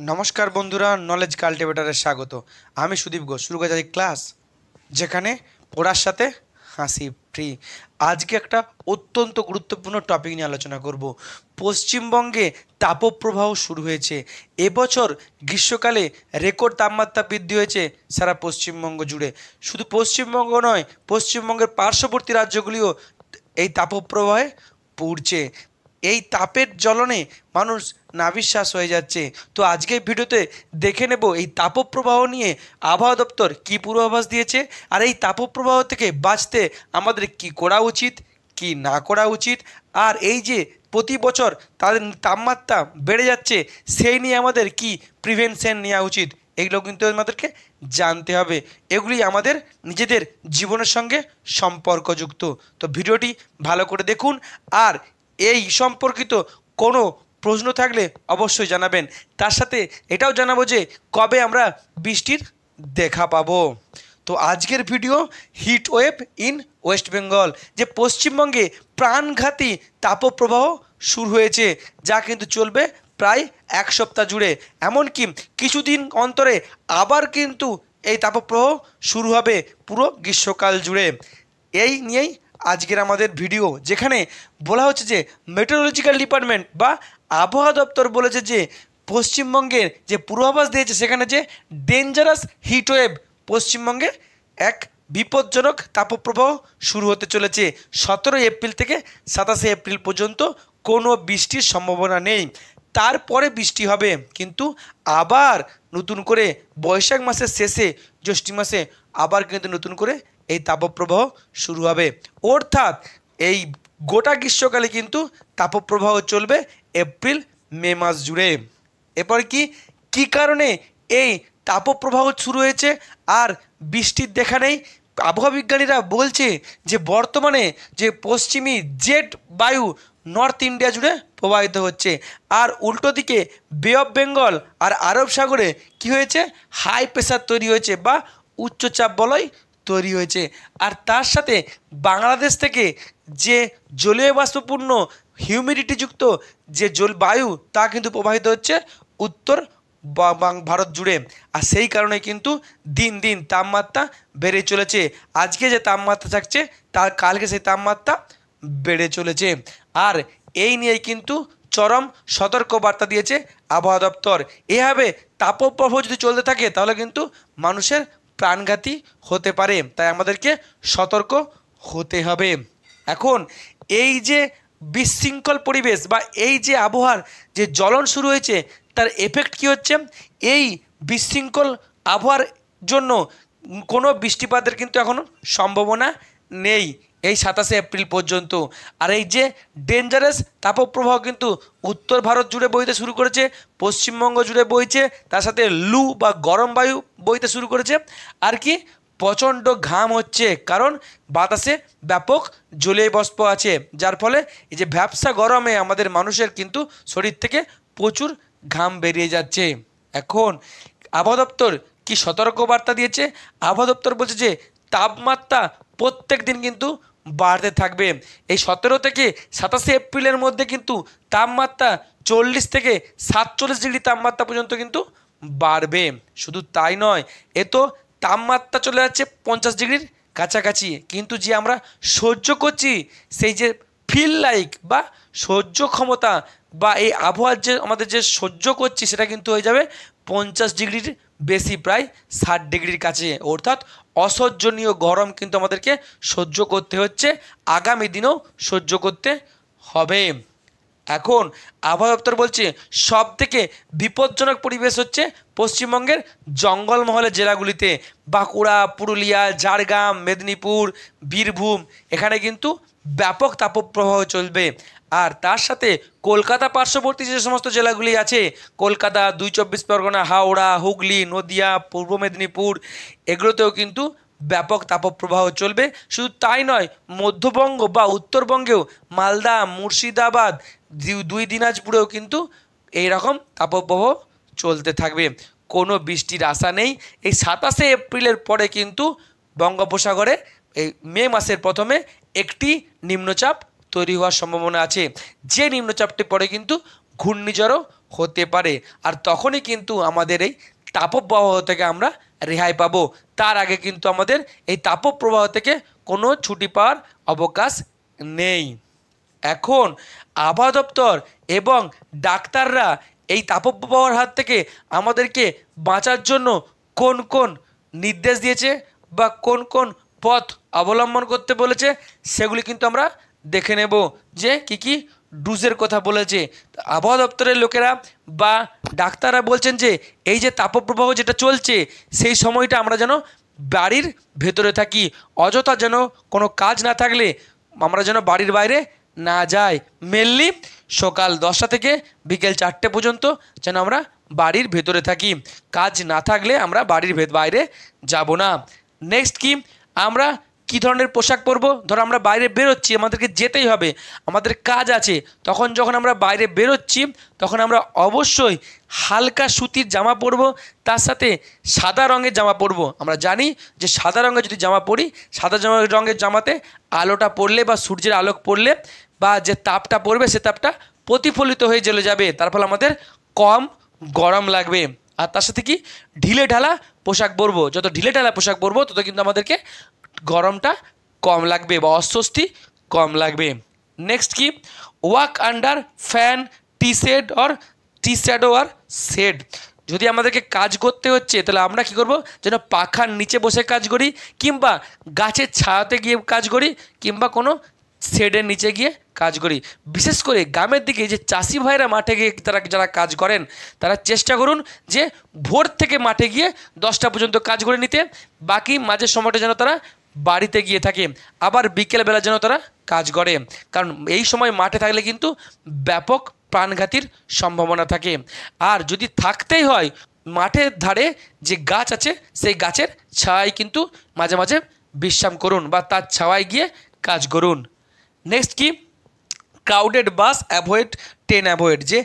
নমস্কার বন্ধুরা, নলেজ কাল্টিভেটরে স্বাগত। আমি সুদীপ ঘোষ। শুরু করে যাই ক্লাস, যেখানে পড়ার সাথে হাসি ফ্রি। আজকে একটা অত্যন্ত গুরুত্বপূর্ণ টপিক নিয়ে আলোচনা করব। পশ্চিমবঙ্গে তাপপ্রবাহ শুরু হয়েছে। এবছর গ্রীষ্মকালে রেকর্ড তাপমাত্রা বৃদ্ধি হয়েছে সারা পশ্চিমবঙ্গ জুড়ে। শুধু পশ্চিমবঙ্গ নয়, পশ্চিমবঙ্গের পার্শ্ববর্তী রাজ্যগুলিও এই তাপপ্রবাহে পড়ছে। এই তাপের জ্বলনে মানুষ নাভিশ্বাস হয়ে যাচ্ছে। তো আজকের ভিডিওতে দেখে নেব এই তাপপ্রবাহ নিয়ে আবহাওয়া দপ্তর কী পূর্বাভাস দিয়েছে, আর এই তাপপ্রবাহ থেকে বাঁচতে আমাদের কি করা উচিত, কি না করা উচিত, আর এই যে প্রতি বছর তাদের তাপমাত্রা বেড়ে যাচ্ছে সেই নিয়ে আমাদের কি প্রিভেনশন নেওয়া উচিত, এগুলো কিন্তু আমাদেরকে জানতে হবে। এগুলি আমাদের নিজেদের জীবনের সঙ্গে সম্পর্কযুক্ত। তো ভিডিওটি ভালো করে দেখুন, আর এই সম্পর্কিত কোনো প্রশ্ন থাকলে অবশ্যই জানাবেন। তার সাথে এটাও জানাবো যে কবে আমরা বৃষ্টির দেখা পাবো। তো আজকের video heat wave in West Bengal, যে পশ্চিমবঙ্গে প্রাণঘাতী তাপপ্রবাহ শুরু হয়েছে, যা কিন্তু চলবে প্রায় এক সপ্তাহ জুড়ে। এমনকি কিছুদিন অন্তরে আবার কিন্তু এই তাপপ্রবাহ শুরু হবে পুরো গ্রীষ্মকাল জুড়ে। এই নিয়েই আজকের আমাদের ভিডিও, যেখানে বলা হচ্ছে যে মেটেরোলজিক্যাল ডিপার্টমেন্ট বা আবহাওয়া দপ্তর বলেছে যে পশ্চিমবঙ্গের যে পূর্বাভাস দিয়েছে সেখানে যে ডেঞ্জারাস হিটওয়েভ পশ্চিমবঙ্গে এক বিপজ্জনক তাপপ্রবাহ শুরু হতে চলেছে। 17 এপ্রিল থেকে 27 এপ্রিল পর্যন্ত কোনো বৃষ্টির সম্ভাবনা নেই। তারপরে বৃষ্টি হবে, কিন্তু আবার নতুন করে বৈশাখ মাসের শেষে জ্যৈষ্ঠ মাসে আবার কিন্তু নতুন করে এই তাপপ্রবাহ শুরু হবে। অর্থাৎ এই গোটা গ্রীষ্মকালে কিন্তু তাপপ্রবাহ চলবে এপ্রিল মে মাস জুড়ে। এরপর কি কারণে এই তাপপ্রবাহ শুরু হয়েছে আর বৃষ্টির দেখা নেই? আবহাওয়া বিজ্ঞানীরা বলছে যে বর্তমানে যে পশ্চিমী জেট বায়ু নর্থ ইন্ডিয়া জুড়ে প্রবাহিত হচ্ছে, আর উল্টো দিকে বে অফ বেঙ্গল আর আরব সাগরে কি হয়েছে, হাই প্রেশার তৈরি হয়েছে বা উচ্চচাপ বলয় তৈরি হয়েছে। আর তার সাথে বাংলাদেশ থেকে যে জলীয় বাষ্পপূর্ণ হিউমিডিটিযুক্ত যে জলবায়ু তা কিন্তু প্রবাহিত হচ্ছে উত্তর ভারত জুড়ে। আর সেই কারণে কিন্তু দিন দিন তাপমাত্রা বেড়ে চলেছে। আজকে যে তাপমাত্রা থাকছে তার কালকে সেই তাপমাত্রা বেড়ে চলেছে। আর এই নিয়েই কিন্তু চরম সতর্ক বার্তা দিয়েছে আবহাওয়া দপ্তর। এভাবে তাপপ্রবাহ যদি চলতে থাকে তাহলে কিন্তু মানুষের প্রাণঘাতী হতে পারে, তাই আমাদেরকে সতর্ক হতে হবে। এখন এই যে বিশৃঙ্খল পরিবেশ বা এই যে আবহাওয়ার যে জ্বলন শুরু হয়েছে তার এফেক্ট কী হচ্ছে, এই বিশৃঙ্খল আবহাওয়ার জন্য কোনো বৃষ্টিপাতের কিন্তু এখনও সম্ভাবনা নেই এই 27 এপ্রিল পর্যন্ত। আর এই যে ডেঞ্জারাস তাপপ্রবাহ কিন্তু উত্তর ভারত জুড়ে বইতে শুরু করেছে, পশ্চিমবঙ্গ জুড়ে বইছে, তার সাথে লু বা গরম বায়ু বইতে শুরু করেছে। আর কি প্রচণ্ড ঘাম হচ্ছে, কারণ বাতাসে ব্যাপক জলীয় বাষ্প আছে, যার ফলে এই যে ভ্যাপসা গরমে আমাদের মানুষের কিন্তু শরীর থেকে প্রচুর ঘাম বেরিয়ে যাচ্ছে। এখন আবহাওয়া দপ্তর কি সতর্কবার্তা দিয়েছে? আবহাওয়া দপ্তর বলছে যে তাপমাত্রা প্রত্যেক দিন কিন্তু বাড়তে থাকবে। এই 17 থেকে 27 এপ্রিলের মধ্যে কিন্তু তাপমাত্রা 40 থেকে 47 ডিগ্রি তাপমাত্রা পর্যন্ত কিন্তু বাড়বে। শুধু তাই নয়, এ তো তাপমাত্রা চলে যাচ্ছে 50 ডিগ্রির কাছাকাছি, কিন্তু যে আমরা সহ্য করছি সেই যে ফিল লাইক বা সহ্য ক্ষমতা বা এই আবহাওয়ার যে আমাদের যে সহ্য করছি সেটা কিন্তু হয়ে যাবে 50 ডিগ্রির বেশি, প্রায় 60 ডিগ্রির কাছে। অর্থাৎ অসহ্যনীয় গরম কিন্তু আমাদেরকে সহ্য করতে হচ্ছে, আগামী দিনেও সহ্য করতে হবে। এখন আবহাওয়া দপ্তর বলছে সব থেকে বিপজ্জনক পরিবেশ হচ্ছে পশ্চিমবঙ্গের জঙ্গলমহলের জেলাগুলিতে, বাঁকুড়া, পুরুলিয়া, ঝাড়গ্রাম, মেদিনীপুর, বীরভূম, এখানে কিন্তু ব্যাপক তাপপ্রবাহ চলবে। আর তার সাথে কলকাতা পার্শ্ববর্তী যে সমস্ত জেলাগুলি আছে, কলকাতা, 2 চব্বিশ পরগনা, হাওড়া, হুগলি, নদিয়া, পূর্ব মেদিনীপুর, এগুলোতেও কিন্তু ব্যাপক তাপপ্রবাহ চলবে। শুধু তাই নয়, মধ্যবঙ্গ বা উত্তরবঙ্গেও মালদা, মুর্শিদাবাদ, 2 দিনাজপুরেও কিন্তু এই রকম তাপপ্রবাহ চলতে থাকবে। কোনো বৃষ্টির আশা নেই। এই 27 এপ্রিলের পরে কিন্তু বঙ্গোপসাগরে এই মে মাসের প্রথমে একটি নিম্নচাপ তৈরি হওয়ার সম্ভাবনা আছে, যে নিম্নচাপটি পরে কিন্তু ঘূর্ণিঝড়ও হতে পারে, আর তখনই কিন্তু আমাদের এই তাপপ্রবাহ থেকে আমরা রেহাই পাবো। তার আগে কিন্তু আমাদের এই তাপপ্রবাহ থেকে কোনো ছুটি পাওয়ার অবকাশ নেই। এখন আবহাওয়া দপ্তর এবং ডাক্তাররা এই তাপপ্রবাহের হাত থেকে আমাদেরকে বাঁচার জন্য কোন কোন নির্দেশ দিয়েছে বা কোন কোন পথ অবলম্বন করতে বলেছে সেগুলি কিন্তু আমরা দেখে নেব, যে কি কি ডুজের কথা বলেছে। আবহাওয়া দপ্তরের লোকেরা বা ডাক্তাররা বলছেন যে এই যে তাপপ্রবাহ যেটা চলছে সেই সময়টা আমরা যেন বাড়ির ভেতরে থাকি, অযথা যেন কোনো কাজ না থাকলে আমরা যেন বাড়ির বাইরে না যাই। মেনলি সকাল 10টা থেকে বিকেল 4টে পর্যন্ত যেন আমরা বাড়ির ভেতরে থাকি, কাজ না থাকলে আমরা বাড়ির বাইরে যাব না। নেক্সট কি, আমরা কি ধরনের পোশাক পরবো? ধরো আমরা বাইরে বেরোচ্ছি, আমাদেরকে যেতেই হবে, আমাদের কাজ আছে, তখন যখন আমরা বাইরে বেরোচ্ছি তখন আমরা অবশ্যই হালকা সুতির জামা পরবো, তার সাথে সাদা রঙের জামা পরবো। আমরা জানি যে সাদা রঙের যদি জামা পরি, সাদা রঙের জামাতে আলোটা পড়লে বা সূর্যের আলোক পড়লে বা যে তাপটা পড়বে সে তাপটা প্রতিফলিত হয়ে জ্বলে যাবে, তার ফলে আমাদের কম গরম লাগবে। আর তার সাথে কি, ঢিলে ঢালা পোশাক পরবো, যত ঢিলে ঢালা পোশাক পরবো তত কিন্তু আমাদেরকে গরমটা কম লাগবে বা অস্বস্তি কম লাগবে। নেক্সট কি, ওয়াক আন্ডার ফ্যান, টি শ্যাডো আর শেড। যদি আমাদেরকে কাজ করতে হচ্ছে তাহলে আমরা কি করব, যেন পাখার নিচে বসে কাজ করি, কিংবা গাছের ছায়াতে গিয়ে কাজ করি, কিংবা কোনো শেডের নিচে গিয়ে কাজ করি। বিশেষ করে গ্রামের দিকে যে চাষি ভাইরা মাঠে গিয়ে যারা কাজ করেন তারা চেষ্টা করুন যে ভোর থেকে মাঠে গিয়ে 10টা পর্যন্ত কাজ করে নিতে, বাকি মাঝের সময়টা যেন তারা বাড়িতে গিয়ে থাকে, আবার বিকেলবেলা যেন তারা কাজ করে, কারণ এই সময় মাঠে থাকলে কিন্তু ব্যাপক প্রাণঘাতীর সম্ভাবনা থাকে। আর যদি থাকতেই হয় মাঠের ধারে যে গাছ আছে সেই গাছের ছায়ায় কিন্তু মাঝে মাঝে বিশ্রাম করুন বা তার ছায়ায় গিয়ে কাজ করুন। নেক্সট কি, ক্রাউডেড বাস অ্যাভয়েড, ট্রেন অ্যাভয়েড। যে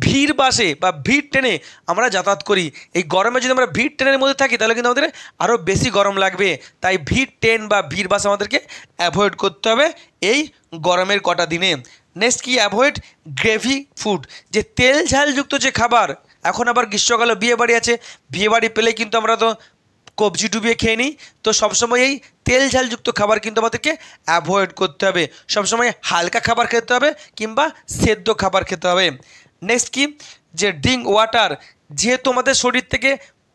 ভিড় বাসে বা ভিড় ট্রেনে আমরা যাতায়াত করি, এই গরমে যদি আমরা ভিড় ট্রেনের মধ্যে থাকি তাহলে কিন্তু আমাদের আরও বেশি গরম লাগবে, তাই ভিড় ট্রেন বা ভিড় বাস আমাদেরকে অ্যাভয়েড করতে হবে এই গরমের কটা দিনে। নেক্সট কি, অ্যাভয়েড গ্রেভি ফুড। যে তেল ঝালযুক্ত যে খাবার, এখন আবার গ্রীষ্মকালে বিয়ে বাড়ি আছে, বিয়ে বাড়ি পেলে কিন্তু আমরা তো কবজি ডুবিয়ে খেয়ে নিই, তো সবসময় এই তেল ঝালযুক্ত খাবার কিন্তু আমাদেরকে অ্যাভয়েড করতে হবে, সবসময় হালকা খাবার খেতে হবে কিংবা সেদ্ধ খাবার খেতে হবে। নেক্সট কি, যে ড্রিঙ্ক ওয়াটার। যেহেতু আমাদের শরীর থেকে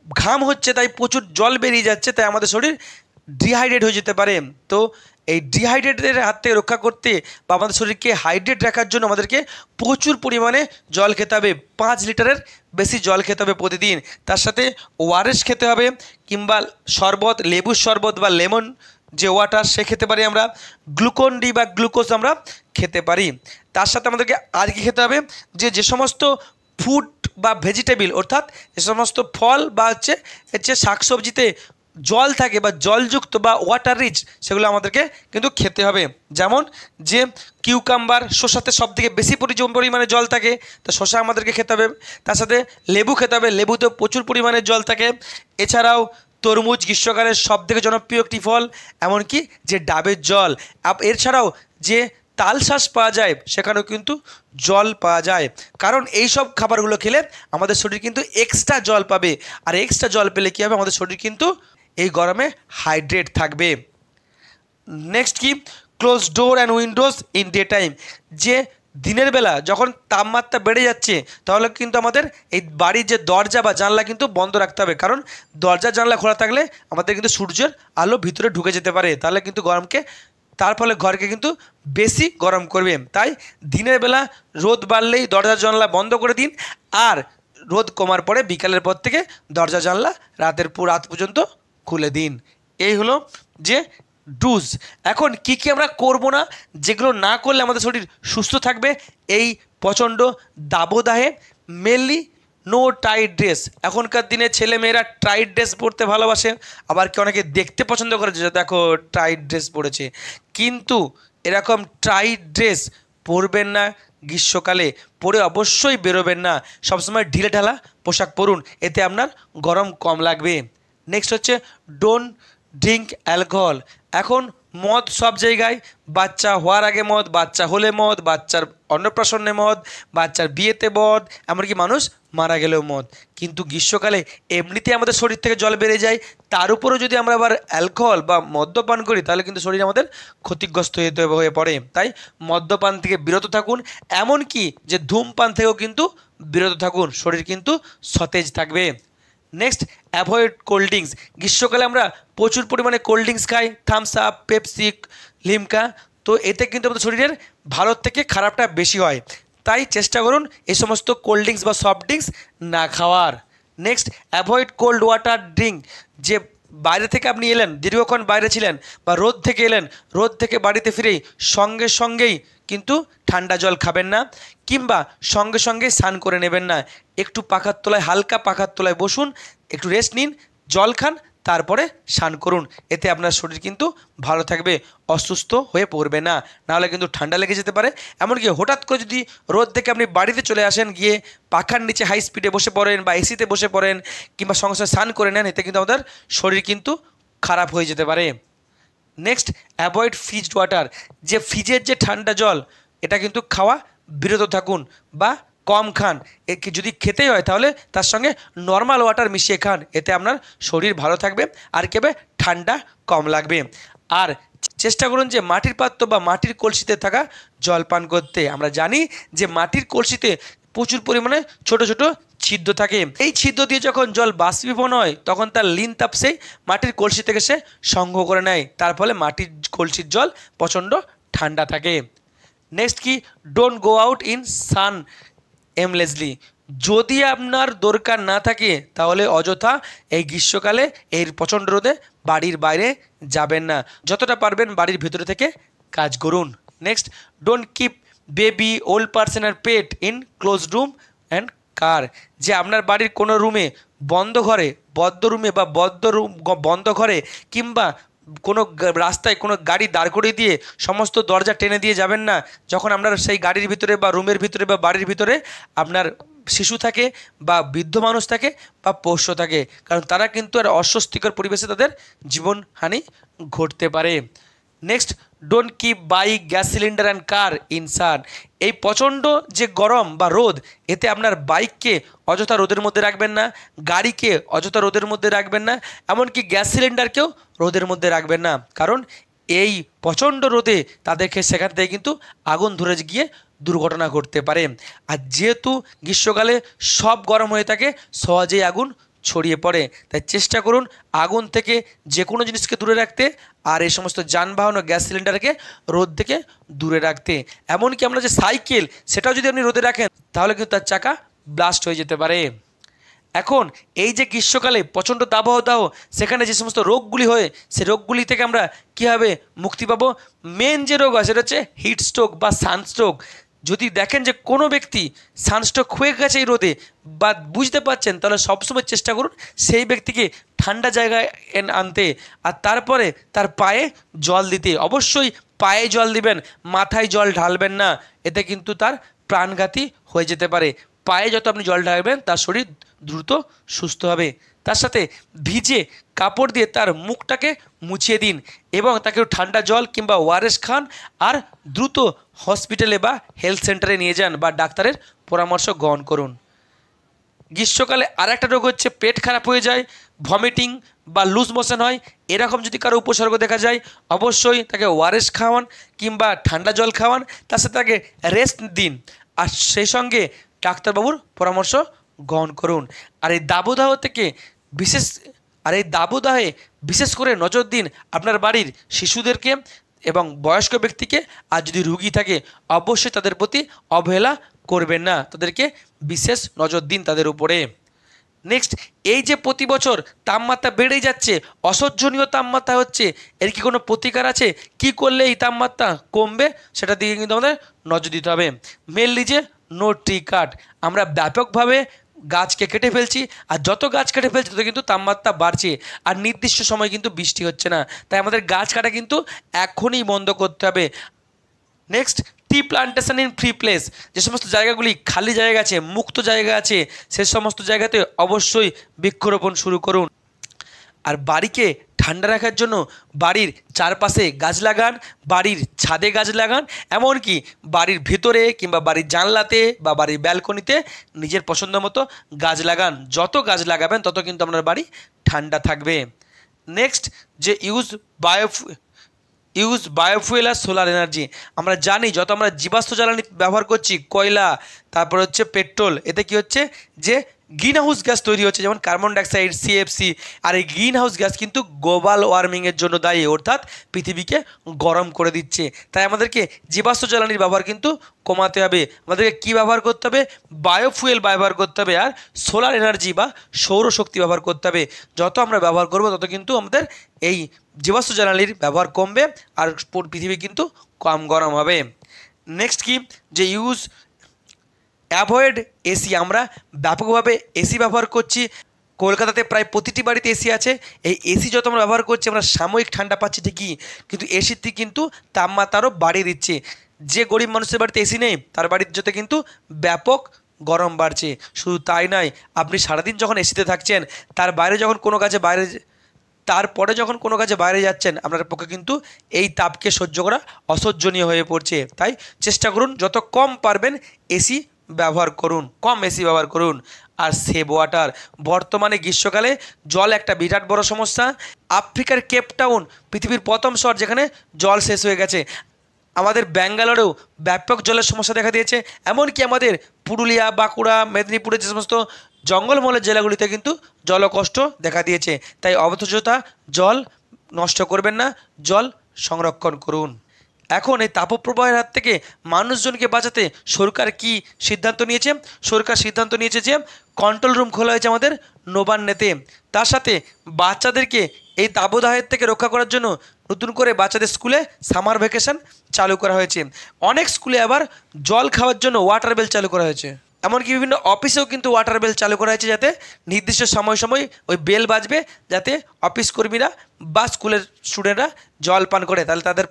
ঘাম হচ্ছে তাই প্রচুর জল বেরিয়ে যাচ্ছে, তাই আমাদের শরীর ডিহাইড্রেট হয়ে যেতে পারে। তো এই ডিহাইড্রেটের হাত থেকে রক্ষা করতে বা আমাদের শরীরকে হাইড্রেট রাখার জন্য আমাদেরকে প্রচুর পরিমাণে জল খেতে হবে, 5 লিটারের বেশি জল খেতে হবে প্রতিদিন। তার সাথে ওআরএস খেতে হবে, কিংবা শরবত, লেবুর শরবত বা লেমন যে ওয়াটার সে খেতে পারি আমরা, গ্লুকন ডি বা গ্লুকোজ আমরা খেতে পারি। তার সাথে আমাদেরকে আর কি খেতে হবে, যে সমস্ত ফুড বা ভেজিটেবল, অর্থাৎ যে সমস্ত ফল বা হচ্ছে শাকসবজিতে জল থাকে বা জলযুক্ত বা ওয়াটার রিচ, সেগুলো আমাদেরকে কিন্তু খেতে হবে। যেমন যে কিউকাম্বার, শসাতে সবথেকে বেশি পরিমাণে জল থাকে, তো শসা আমাদেরকে খেতে হবে। তার সাথে লেবু খেতে হবে, লেবুতেও প্রচুর পরিমাণে জল থাকে। এছাড়াও তরমুজ গ্রীষ্মকালের সবথেকে জনপ্রিয় একটি ফল, এমনকি যে ডাবের জল। এছাড়াও যে তালশাঁস পাওয়া যায় সেখানেও কিন্তু জল পাওয়া যায়, কারণ এই সব খাবারগুলো খেলে আমাদের শরীর কিন্তু এক্সট্রা জল পাবে, আর এক্সট্রা জল পেলে কী হবে, আমাদের শরীর কিন্তু এই গরমে হাইড্রেট থাকবে। নেক্সট কি, close door and Windows in day time. যে দিনের বেলা যখন তাপমাত্রা বেড়ে যাচ্ছে তাহলে কিন্তু আমাদের এই বাড়ির যে দরজা বা জানলা কিন্তু বন্ধ রাখতে হবে, কারণ দরজা জানলা খোলা থাকলে আমাদের কিন্তু সূর্যের আলো ভিতরে ঢুকে যেতে পারে, তাহলে কিন্তু তার ফলে ঘরকে কিন্তু বেশি গরম করবে। তাই দিনের বেলা রোদ বাড়লেই দরজা জানলা বন্ধ করে দিন, আর রোদ কমার পরে বিকালের পর থেকে দরজা জানলা রাত পর্যন্ত খুলে দিন। এই হলো যে ডুজ। এখন কি কি আমরা করব না, যেগুলো না করলে আমাদের শরীর সুস্থ থাকবে এই প্রচণ্ড দাবদাহে। Mainly no tight dress. এখনকার দিনে ছেলেমেয়েরা টাইট ড্রেস পরতে ভালোবাসে, আবার কি অনেকে দেখতে পছন্দ করে যে দেখো টাইট ড্রেস পরেছে, কিন্তু এরকম টাইট ড্রেস পরবেন না গ্রীষ্মকালে, পরে অবশ্যই বেরোবেন না, সবসময় ঢিলে ঢালা পোশাক পরুন, এতে আপনার গরম কম লাগবে। নেক্সট হচ্ছে ডোন্ট ড্রিঙ্ক অ্যালকোহল। এখন মদ সব জায়গায়, বাচ্চা হওয়ার আগে মদ, বাচ্চা হলে মদ, বাচ্চার অন্নপ্রাশনে মদ, বাচ্চার বিয়েতে মদ, এমনকি মানুষ মারা গেলেও মদ। কিন্তু গ্রীষ্মকালে এমনিতে আমাদের শরীর থেকে জল বেড়ে যায়, তার উপরেও যদি আমরা আবার অ্যালকোহল বা মদ্যপান করি তাহলে কিন্তু শরীর আমাদের ক্ষতিগ্রস্ত হয়ে পড়ে। তাই মদ্যপান থেকে বিরত থাকুন, এমনকি যে ধূমপান থেকেও কিন্তু বিরত থাকুন, শরীর কিন্তু সতেজ থাকবে। Next, avoid cold drinks. গ্রীষ্মকালে আমরা প্রচুর পরিমাণে কোল্ড ড্রিঙ্কস খাই, থামস আপ, পেপসি, লিমকা, তো এতে কিন্তু আমাদের শরীরের ভালোর থেকে খারাপটা বেশি হয়। তাই চেষ্টা করুন এই সমস্ত কোল্ড ড্রিঙ্কস বা সফট ড্রিঙ্কস না খাওয়ার। Next, avoid cold water drink. যে বাইরে থেকে আপনি এলেন, দীর্ঘক্ষণ বাইরে ছিলেন বা রোদ থেকে এলেন, রোদ থেকে বাড়িতে ফিরেই সঙ্গেই কিন্তু ঠান্ডা জল খাবেন না, কিংবা সঙ্গে স্নান করে নেবেন না। একটু পাখার তলায়, হালকা পাখার তলায় বসুন, একটু রেস্ট নিন, জল খান, তারপরে স্নান করুন। এতে আপনার শরীর কিন্তু ভালো থাকবে, অসুস্থ হয়ে পড়বে না, নাহলে কিন্তু ঠান্ডা লেগে যেতে পারে। এমনকি হঠাৎ করে যদি রোদ থেকে আপনি বাড়িতে চলে আসেন, গিয়ে পাখার নিচে হাই স্পিডে বসে পড়েন বা এসিতে বসে পড়েন, কিংবা সঙ্গে স্নান করে নেন, এতে কিন্তু আমাদের শরীর কিন্তু খারাপ হয়ে যেতে পারে। Next, avoid fridged water. যে ফ্রিজের যে ঠান্ডা জল, এটা কিন্তু খাওয়া বিরত থাকুন বা কম খান। যদি খেতেই হয় তাহলে তার সঙ্গে নর্মাল ওয়াটার মিশিয়ে খান, এতে আপনার শরীর ভালো থাকবে আর কেবে ঠান্ডা কম লাগবে। আর চেষ্টা করুন যে মাটির পাত্র বা মাটির কলসিতে থাকা জল পান করতে। আমরা জানি যে মাটির কলসিতে প্রচুর পরিমাণে ছোট ছোট ছিদ্র থাকে, এই ছিদ্র দিয়ে যখন জল বাষ্পীভবন হয় তখন তার লিন তাপ সেই মাটির কলসি থেকে সে সংগ্রহ করে নেয়, তার ফলে মাটির কলসির জল প্রচণ্ড ঠান্ডা থাকে। নেক্সট কি, don't go out in sun aimlessly. যদি আপনার দরকার না থাকে তাহলে অযথা এই গ্রীষ্মকালে এই প্রচণ্ড রোদে বাড়ির বাইরে যাবেন না, যতটা পারবেন বাড়ির ভিতরে থেকে কাজ করুন। Next, don't keep baby, old person আর pet in close room and car. যে আপনার বাড়ির কোনো রুমে, বন্ধ ঘরে, বন্ধ ঘরে কিংবা কোনো রাস্তায় কোনো গাড়ি দাঁড় করিয়ে দিয়ে সমস্ত দরজা টেনে দিয়ে যাবেন না, যখন আপনার সেই গাড়ির ভিতরে বা রুমের ভিতরে বা বাড়ির ভিতরে আপনার শিশু থাকে বা বৃদ্ধ মানুষ থাকে বা পোষ্য থাকে, কারণ তারা কিন্তু আর অস্বস্তিকর পরিবেশে তাদের জীবনহানি ঘটতে পারে। Next, don't keep bike, gas cylinder and car in sun. এই প্রচণ্ড যে গরম বা রোদ, এতে আপনার বাইককে অযথা রোদের মধ্যে রাখবেন না, গাড়িকে অযথা রোদের মধ্যে রাখবেন না, এমনকি গ্যাস সিলিন্ডারকেও রোদের মধ্যে রাখবেন না, কারণ এই প্রচণ্ড রোদে তাদেরকে সেখান থেকে কিন্তু আগুন ধরে গিয়ে দুর্ঘটনা ঘটতে পারে। আর যেহেতু গ্রীষ্মকালে সব গরম হয়ে থাকে, সহজেই আগুন ছড়িয়ে পড়ে, তাই চেষ্টা করুন আগুন থেকে যে কোনো জিনিসকে দূরে রাখতে, আর এই সমস্ত যানবাহন ও গ্যাস সিলিন্ডারকে রোদ থেকে দূরে রাখতে। এমনকি আমরা যে সাইকেল, সেটাও যদি আপনি রোদে রাখেন তাহলে কিন্তু তার চাকা ব্লাস্ট হয়ে যেতে পারে। এখন এই যে গ্রীষ্মকালে প্রচণ্ড দাবদাহ, সেখানে যে সমস্ত রোগগুলি হয়, সেই রোগগুলি থেকে আমরা কীভাবে মুক্তি পাবো? মেন যে রোগ হয় সেটা হচ্ছে হিট স্ট্রোক বা সানস্ট্রোক। যদি দেখেন যে কোনো ব্যক্তি সানস্ট্রোক হয়ে গেছে এই রোদে বা বুঝতে পারছেন, তাহলে সবসময় চেষ্টা করুন সেই ব্যক্তিকে ঠান্ডা জায়গায় আনতে, আর তারপরে তার পায়ে জল দিতে। অবশ্যই পায়ে জল দিবেন, মাথায় জল ঢালবেন না, এতে কিন্তু তার প্রাণঘাতী হয়ে যেতে পারে। পায়ে যত আপনি জল ঢালবেন তার শরীর দ্রুত সুস্থ হবে। তার সাথে ভিজে কাপড় দিয়ে তার মুখটাকে মুছিয়ে দিন এবং তাকে ঠান্ডা জল কিংবা ওআরএস খান, আর দ্রুত হসপিটালে বা হেলথ সেন্টারে নিয়ে যান বা ডাক্তারের পরামর্শ গ্রহণ করুন। গ্রীষ্মকালে আর একটা রোগ হচ্ছে পেট খারাপ হয়ে যায়, ভমিটিং বা লুজ মোশন হয়। এরকম যদি কারো উপসর্গ দেখা যায়, অবশ্যই তাকে ওআরএস খাওয়ান কিংবা ঠান্ডা জল খাওয়ান, তার সাথে তাকে রেস্ট দিন, আর সেই সঙ্গে ডাক্তারবাবুর পরামর্শ গ্রহণ করুন। আর এই দাবদাহে বিশেষ করে নজর দিন আপনার বাড়ির শিশুদেরকে এবং বয়স্ক ব্যক্তিকে, আর যদি রুগী থাকে অবশ্যই তাদের প্রতি অবহেলা করবেন না, তাদেরকে বিশেষ নজর দিন তাদের উপরে। নেক্সট, এই যে প্রতি বছর তাপমাত্রা বেড়েই যাচ্ছে, অসহ্যনীয় তাপমাত্রা হচ্ছে, এর কি কোনো প্রতিকার আছে? কি করলে এই তাপমাত্রা কমবে সেটার দিকে কিন্তু আমাদের নজর দিতে হবে। মেনলি যে নো ট্রি কাট, আমরা ব্যাপকভাবে গাছকে কেটে ফেলছি, আর যত গাছ কেটে ফেলছি তত কিন্তু তাপমাত্রা বাড়ছে, আর নির্দিষ্ট সময় কিন্তু বৃষ্টি হচ্ছে না। তাই আমাদের গাছ কাটা কিন্তু এখনই বন্ধ করতে হবে। Next, T plantation in free place. যে সমস্ত জায়গাগুলি খালি জায়গা আছে, মুক্ত জায়গা আছে, সে সমস্ত জায়গাতে অবশ্যই বৃক্ষরোপণ শুরু করুন। আর বাড়িকে ঠান্ডা রাখার জন্য বাড়ির চারপাশে গাছ লাগান, বাড়ির ছাদে গাছ লাগান, এমনকি বাড়ির ভিতরে কিংবা বাড়ির জানলাতে বা বাড়ির ব্যালকনিতে নিজের পছন্দ মতো গাছ লাগান। যত গাছ লাগাবেন তত কিন্তু আপনার বাড়ি ঠান্ডা থাকবে। নেক্সট, যে ইউজ বায়োফুয়েল আর সোলার এনার্জি। আমরা জানি যত আমরা জীবাশ্ম জ্বালানি ব্যবহার করছি, কয়লা, তারপর হচ্ছে পেট্রোল, এতে কি হচ্ছে যে গ্রিন হাউস গ্যাস তৈরি হচ্ছে, যেমন কার্বন ডাইঅক্সাইড, সিএফসি। আর এই গ্রিন হাউস গ্যাস কিন্তু গ্লোবাল ওয়ার্মিংয়ের জন্য দায়ী, অর্থাৎ পৃথিবীকে গরম করে দিচ্ছে। তাই আমাদেরকে জীবাশ্ম জ্বালানির ব্যবহার কিন্তু কমাতে হবে। আমাদেরকে কী ব্যবহার করতে হবে? বায়োফুয়েল ব্যবহার করতে হবে আর সোলার এনার্জি বা সৌরশক্তি ব্যবহার করতে হবে। যত আমরা ব্যবহার করব তত কিন্তু আমাদের এই জীবাশ্ম জ্বালানির ব্যবহার কমবে আর পৃথিবী কিন্তু কম গরম হবে। নেক্সট কি, যে অ্যাভয়েড এসি। আমরা ব্যাপকভাবে এসি ব্যবহার করছি, কলকাতাতে প্রায় প্রতিটি বাড়িতে এসি আছে। এই এসি যত আমরা ব্যবহার করছি আমরা সাময়িক ঠান্ডা পাচ্ছি ঠিকই, কিন্তু এসিতে কিন্তু তাপমাত্রা বাড়িয়ে দিচ্ছে। যে গরিব মানুষের বাড়িতে এসি নেই তার বাড়ির যতে কিন্তু ব্যাপক গরম বাড়ছে। শুধু তাই নয়, আপনি সারাদিন যখন এসিতে থাকছেন তারপরে যখন কোনো কাজে বাইরে যাচ্ছেন আপনার পক্ষে কিন্তু এই তাপকে সহ্য করা অসহ্যনীয় হয়ে পড়ছে। তাই চেষ্টা করুন যত কম পারবেন এসি ব্যবহার করুন, কম এসি ব্যবহার করুন। আর সেভ ওয়াটার। বর্তমানে গ্রীষ্মকালে জল একটা বিরাট বড় সমস্যা। আফ্রিকার কেপটাউন পৃথিবীর প্রথম শহর যেখানে জল শেষ হয়ে গেছে। আমাদের ব্যাঙ্গালোরেও ব্যাপক জলের সমস্যা দেখা দিয়েছে। এমনকি আমাদের পুরুলিয়া, বাঁকুড়া, মেদিনীপুরের যে সমস্ত জঙ্গলমহলের জেলাগুলিতে কিন্তু জলকষ্ট দেখা দিয়েছে। তাই অযথা জল নষ্ট করবেন না, জল সংরক্ষণ করুন। এখন এই তাপপ্রবাহের হাত থেকে মানুষজনকে বাঁচাতে সরকার কি সিদ্ধান্ত নিয়েছে? সরকার সিদ্ধান্ত নিয়েছে যে কন্ট্রোল রুম খোলা হয়েছে আমাদের নবান্নেতে। তার সাথে বাচ্চাদেরকে এই তাপদাহের থেকে রক্ষা করার জন্য নতুন করে বাচ্চাদের স্কুলে সামার ভ্যাকেশন চালু করা হয়েছে। অনেক স্কুলে আবার জল খাওয়ার জন্য ওয়াটার বেল চালু করা হয়েছে। এমনকি বিভিন্ন অফিসেও কিন্তু ওয়াটার বেল চালু করা হয়েছে, যাতে নির্দিষ্ট সময় ওই বেল বাজবে, যাতে অফিস কর্মীরা বা স্কুলের স্টুডেন্টরা জল পান করে, তাহলে তাদের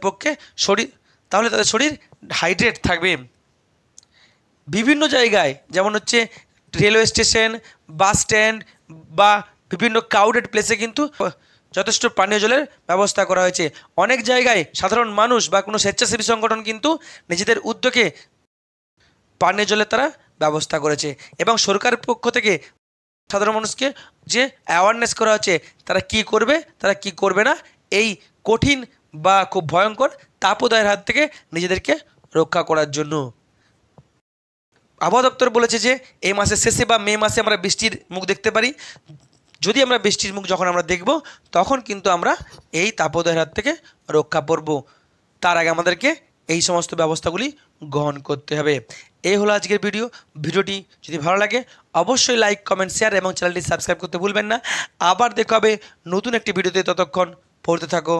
শরীর হাইড্রেট থাকবে। বিভিন্ন জায়গায় যেমন হচ্ছে রেলওয়ে স্টেশন, বাস স্ট্যান্ড বা বিভিন্ন ক্রাউডেড প্লেসে কিন্তু যথেষ্ট পানীয় জলের ব্যবস্থা করা হয়েছে। অনেক জায়গায় সাধারণ মানুষ বা কোনো স্বেচ্ছাসেবী সংগঠন কিন্তু নিজেদের উদ্যোগে পানীয় জলের তারা ব্যবস্থা করেছে। এবং সরকারের পক্ষ থেকে সাধারণ মানুষকে যে অ্যাওয়ারনেস করা হচ্ছে তারা কি করবে, তারা কি করবে না, এই কঠিন বা খুব ভয়ঙ্কর তাপদাহের হাত থেকে নিজেদেরকে রক্ষা করার জন্য। আবহাওয়া দপ্তর বলেছে যে এই মাসের শেষে বা মে মাসে আমরা বৃষ্টির মুখ দেখতে পারি। যদি আমরা বৃষ্টির মুখ যখন আমরা দেখব তখন কিন্তু আমরা এই তাপদাহের হাত থেকে রক্ষা পাবো। তার আগে আমাদেরকে এই সমস্ত ব্যবস্থাগুলি গ্রহণ করতে হবে। এই হলো আজকের ভিডিওটি যদি ভালো লাগে অবশ্যই লাইক, কমেন্ট, শেয়ার এবং চ্যানেলটি সাবস্ক্রাইব করতে ভুলবেন না। আবার দেখা হবে নতুন একটি ভিডিওতে। ততক্ষণ পড়তে থাকো।